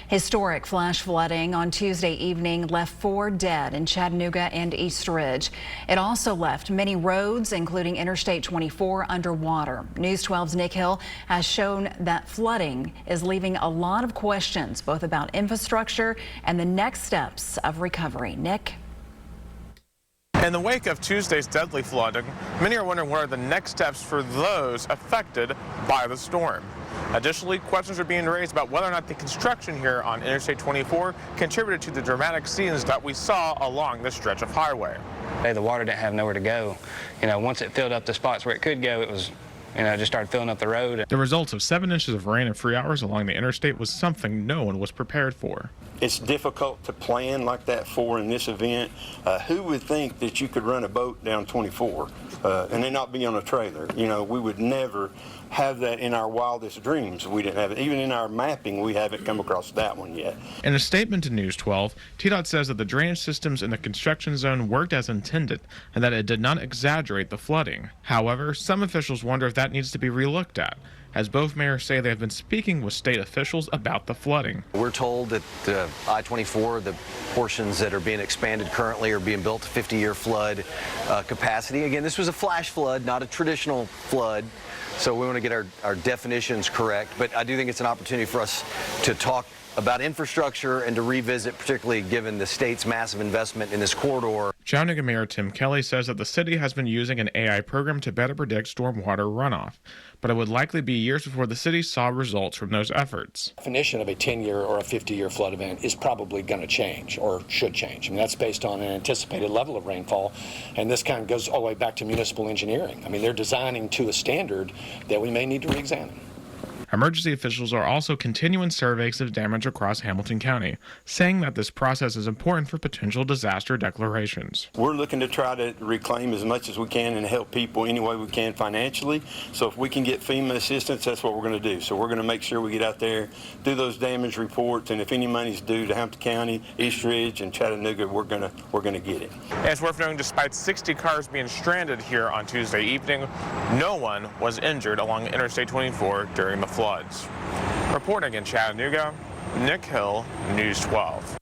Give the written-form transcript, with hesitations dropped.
Historic flash flooding on Tuesday evening left 4 dead in Chattanooga and East Ridge. It also left many roads, including Interstate 24, underwater. News 12's Nick Hill has shown that flooding is leaving a lot of questions, both about infrastructure and the next steps of recovery. Nick? In the wake of Tuesday's deadly flooding, many are wondering what are the next steps for those affected by the storm. Additionally, questions are being raised about whether or not the construction here on Interstate 24 contributed to the dramatic scenes that we saw along this stretch of highway. The water didn't have nowhere to go. Once it filled up the spots where it could go, it was, just started filling up the road. The results of 7 inches of rain in 3 hours along the interstate was something no one was prepared for. It's difficult to plan like that for in this event. Who would think that you could run a boat down 24 and then not be on a trailer? We would never have that in our wildest dreams. We didn't have it. Even in our mapping, we haven't come across that one yet. In a statement to News 12, TDOT says that the drainage systems in the construction zone worked as intended and that it did not exaggerate the flooding. However, some officials wonder if that needs to be relooked at, as both mayors say they have been speaking with state officials about the flooding. We're told that the I-24, the portions that are being expanded currently, are being built to 50-year flood capacity. Again, this was a flash flood, not a traditional flood, so we want to get our definitions correct. But I do think it's an opportunity for us to talk about infrastructure and to revisit, particularly given the state's massive investment in this corridor. Chattanooga Mayor Tim Kelly says that the city has been using an AI program to better predict stormwater runoff, but it would likely be years before the city saw results from those efforts. The definition of a 10-year or a 50-year flood event is probably going to change or should change. That's based on an anticipated level of rainfall, and this kind of goes all the way back to municipal engineering. They're designing to a standard that we may need to re-examine. Emergency officials are also continuing surveys of damage across Hamilton County, saying that this process is important for potential disaster declarations. We're looking to try to reclaim as much as we can and help people any way we can financially. So if we can get FEMA assistance, that's what we're going to do. So we're going to make sure we get out there, do those damage reports, and if any money's due to Hamilton County, East Ridge, and Chattanooga, we're going to get it. It's worth noting, despite 60 cars being stranded here on Tuesday evening, no one was injured along Interstate 24 during the floods. Reporting in Chattanooga, Nick Hill, News 12.